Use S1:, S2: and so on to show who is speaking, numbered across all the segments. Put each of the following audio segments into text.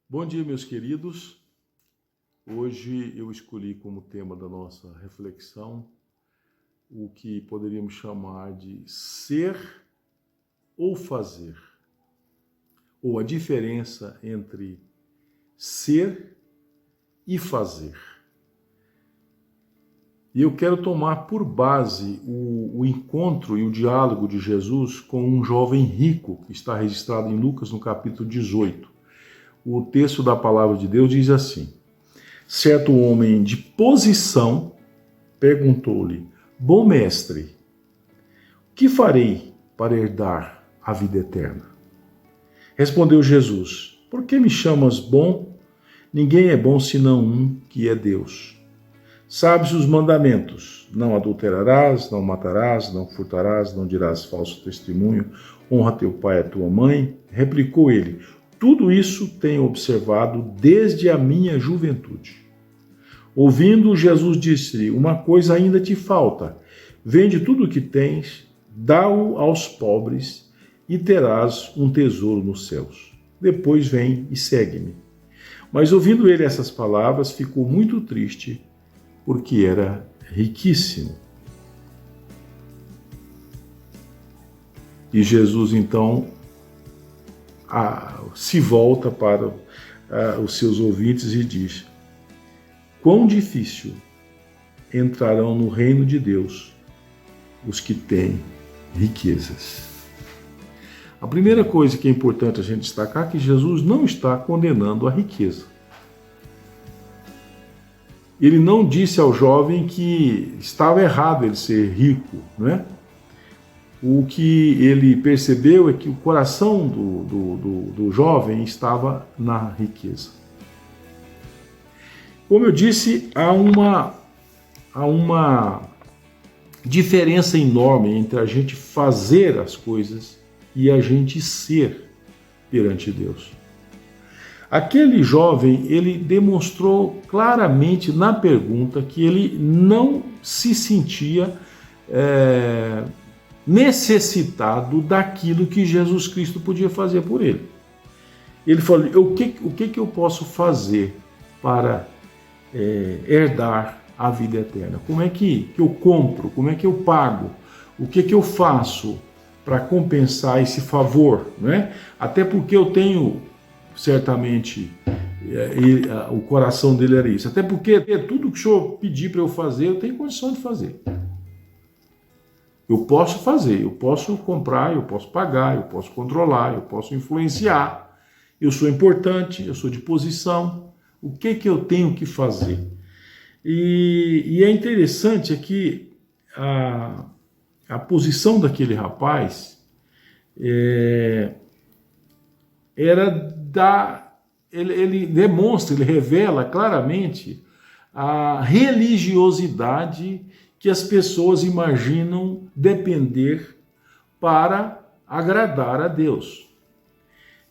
S1: Bom dia, meus queridos. Hoje eu escolhi como tema da nossa reflexão o que poderíamos chamar de ser ou fazer, ou a diferença entre ser e fazer. E eu quero tomar por base o encontro e o diálogo de Jesus com um jovem rico, que está registrado em Lucas, no capítulo 18. O texto da palavra de Deus diz assim: certo homem de posição perguntou-lhe: bom mestre, o que farei para herdar a vida eterna? Respondeu Jesus: por que me chamas bom? Ninguém é bom senão um, que é Deus. Sabes os mandamentos: não adulterarás, não matarás, não furtarás, não dirás falso testemunho, honra teu pai e a tua mãe. Replicou ele: tudo isso tenho observado desde a minha juventude. Ouvindo, Jesus disse-lhe: uma coisa ainda te falta. Vende tudo o que tens, dá-o aos pobres e terás um tesouro nos céus. Depois vem e segue-me. Mas ouvindo ele essas palavras, ficou muito triste, porque era riquíssimo. E Jesus então se volta para os seus ouvintes e diz: quão difícil entrarão no reino de Deus os que têm riquezas. A primeira coisa que é importante a gente destacar é que Jesus não está condenando a riqueza. Ele não disse ao jovem que estava errado ele ser rico, não é? O que ele percebeu é que o coração do jovem estava na riqueza. Como eu disse, há uma diferença enorme entre a gente fazer as coisas e a gente ser perante Deus. Aquele jovem, ele demonstrou claramente na pergunta que ele não se sentia necessitado daquilo que Jesus Cristo podia fazer por ele. Ele falou: o que eu posso fazer para herdar a vida eterna? Como é que eu compro? Como é que eu pago? O que eu faço para compensar esse favor? Né? Até porque eu tenho, certamente, o coração dele era isso. Até porque tudo que o Senhor pedir para eu fazer, eu tenho condição de fazer. Eu posso fazer, eu posso comprar, eu posso pagar, eu posso controlar, eu posso influenciar. Eu sou importante, eu sou de posição. O que eu tenho que fazer? E é interessante que a posição daquele rapaz ele demonstra, ele revela claramente a religiosidade que as pessoas imaginam depender para agradar a Deus.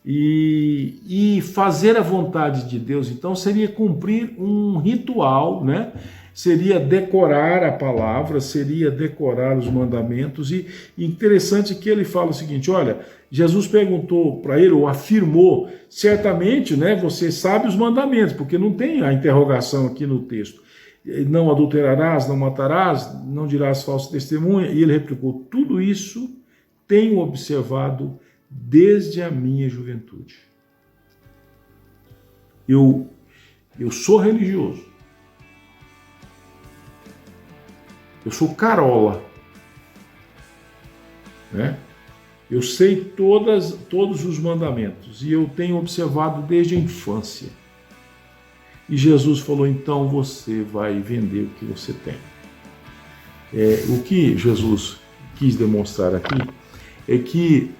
S1: E fazer a vontade de Deus, então, seria cumprir um ritual, né? Seria decorar a palavra, seria decorar os mandamentos. E interessante que ele fala o seguinte: olha, Jesus perguntou para ele, ou afirmou, certamente, né, você sabe os mandamentos, porque não tem a interrogação aqui no texto. Não adulterarás, não matarás, não dirás falso testemunho. E ele replicou: tudo isso tenho observado desde a minha juventude. Eu sou religioso. Eu sou carola. Né? Eu sei todos os mandamentos e eu tenho observado desde a infância. E Jesus falou: então você vai vender o que você tem. O que Jesus quis demonstrar aqui é que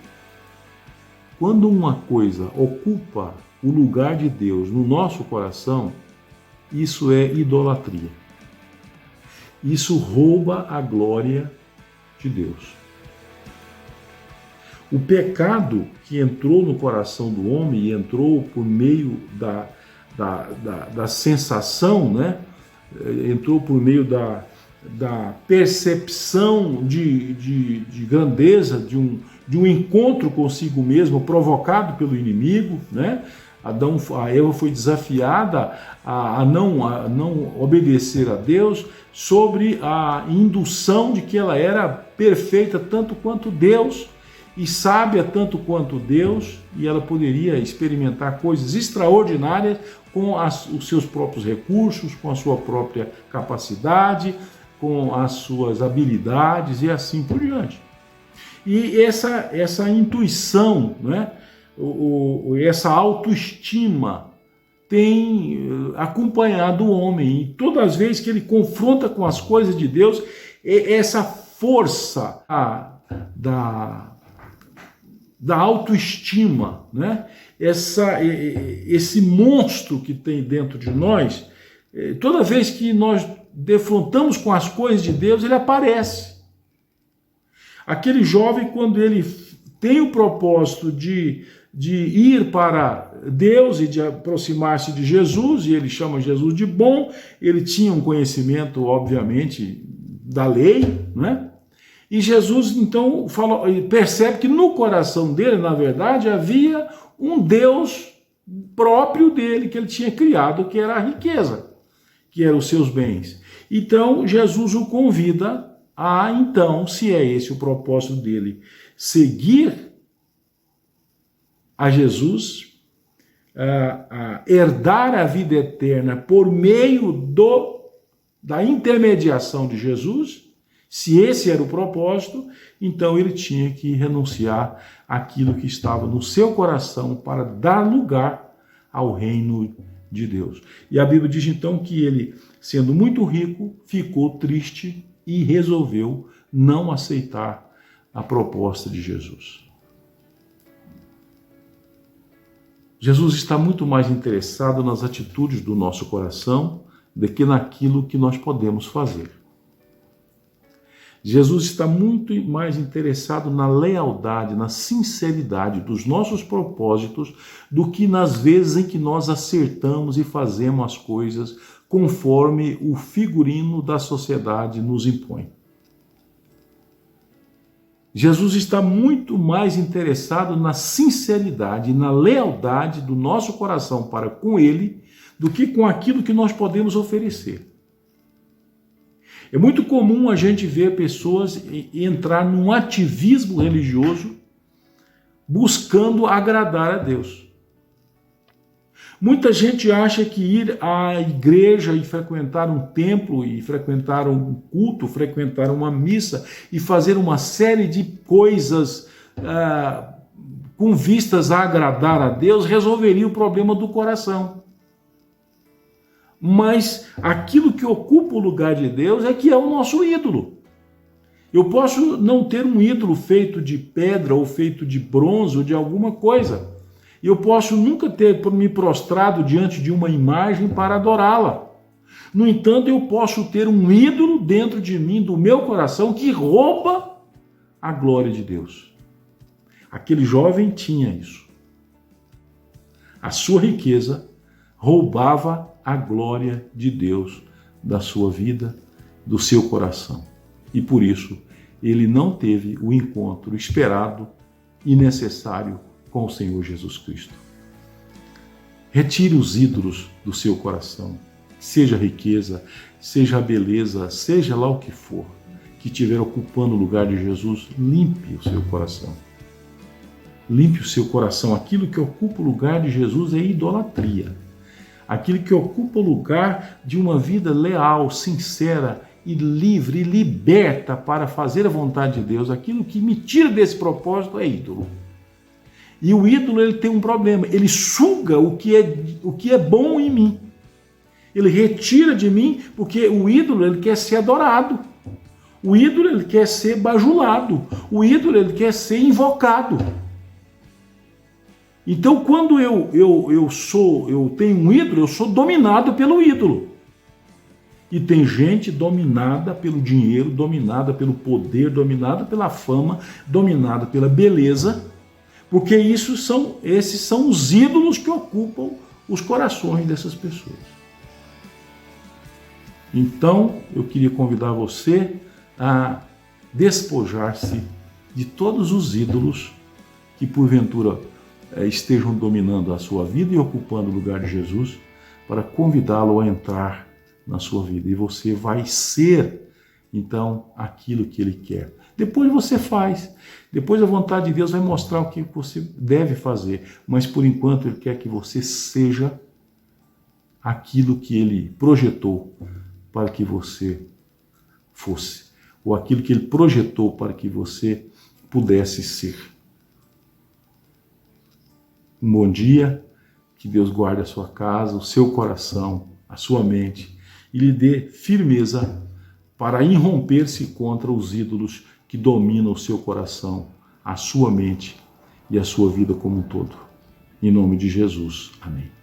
S1: quando uma coisa ocupa o lugar de Deus no nosso coração, isso é idolatria. Isso rouba a glória de Deus. O pecado que entrou no coração do homem e entrou por meio da sensação, né? Entrou por meio da percepção de grandeza, de um encontro consigo mesmo provocado pelo inimigo, né? A Eva foi desafiada a não obedecer a Deus sobre a indução de que ela era perfeita tanto quanto Deus e sábia tanto quanto Deus, e ela poderia experimentar coisas extraordinárias com os seus próprios recursos, com a sua própria capacidade, com as suas habilidades e assim por diante. E essa intuição, né, essa autoestima tem acompanhado o homem, e todas as vezes que ele confronta com as coisas de Deus, essa força da autoestima, né? Esse monstro que tem dentro de nós, toda vez que nós defrontamos com as coisas de Deus, ele aparece. Aquele jovem, quando ele tem o propósito de ir para Deus e de aproximar-se de Jesus, e ele chama Jesus de bom, ele tinha um conhecimento, obviamente, da lei, né? E Jesus, então, percebe que no coração dele, na verdade, havia um Deus próprio dele, que ele tinha criado, que era a riqueza, que eram os seus bens. Então, Jesus o convida a, então, se é esse o propósito dele, seguir a Jesus, a herdar a vida eterna por meio da intermediação de Jesus. Se esse era o propósito, então ele tinha que renunciar àquilo que estava no seu coração para dar lugar ao reino de Deus. E a Bíblia diz então que ele, sendo muito rico, ficou triste e resolveu não aceitar a proposta de Jesus. Jesus está muito mais interessado nas atitudes do nosso coração do que naquilo que nós podemos fazer. Jesus está muito mais interessado na lealdade, na sinceridade dos nossos propósitos do que nas vezes em que nós acertamos e fazemos as coisas conforme o figurino da sociedade nos impõe. Jesus está muito mais interessado na sinceridade e na lealdade do nosso coração para com Ele do que com aquilo que nós podemos oferecer. É muito comum a gente ver pessoas entrar num ativismo religioso buscando agradar a Deus. Muita gente acha que ir à igreja e frequentar um templo, e frequentar um culto, frequentar uma missa e fazer uma série de coisas com vistas a agradar a Deus resolveria o problema do coração. Mas aquilo que ocupa o lugar de Deus é que é o nosso ídolo. Eu posso não ter um ídolo feito de pedra ou feito de bronze ou de alguma coisa. Eu posso nunca ter me prostrado diante de uma imagem para adorá-la. No entanto, eu posso ter um ídolo dentro de mim, do meu coração, que rouba a glória de Deus. Aquele jovem tinha isso. A sua riqueza roubava a glória de Deus da sua vida, do seu coração. E por isso, ele não teve o encontro esperado e necessário com o Senhor Jesus Cristo. Retire os ídolos do seu coração, seja a riqueza, seja a beleza, seja lá o que for, que estiver ocupando o lugar de Jesus, limpe o seu coração. Limpe o seu coração. Aquilo que ocupa o lugar de Jesus é idolatria. Aquilo que ocupa o lugar de uma vida leal, sincera e livre e liberta para fazer a vontade de Deus, aquilo que me tira desse propósito é ídolo. E o ídolo, ele tem um problema, ele suga o que é bom em mim. Ele retira de mim, porque o ídolo, ele quer ser adorado. O ídolo, ele quer ser bajulado. O ídolo, ele quer ser invocado. Então, quando eu tenho um ídolo, eu sou dominado pelo ídolo. E tem gente dominada pelo dinheiro, dominada pelo poder, dominada pela fama, dominada pela beleza, porque esses são os ídolos que ocupam os corações dessas pessoas. Então, eu queria convidar você a despojar-se de todos os ídolos que porventura estejam dominando a sua vida e ocupando o lugar de Jesus, para convidá-lo a entrar na sua vida. E você vai ser, então, aquilo que ele quer. Depois você faz. Depois a vontade de Deus vai mostrar o que você deve fazer. Mas, por enquanto, ele quer que você seja aquilo que ele projetou para que você fosse. Ou aquilo que ele projetou para que você pudesse ser. Um bom dia, que Deus guarde a sua casa, o seu coração, a sua mente e lhe dê firmeza para irromper-se contra os ídolos que dominam o seu coração, a sua mente e a sua vida como um todo. Em nome de Jesus. Amém.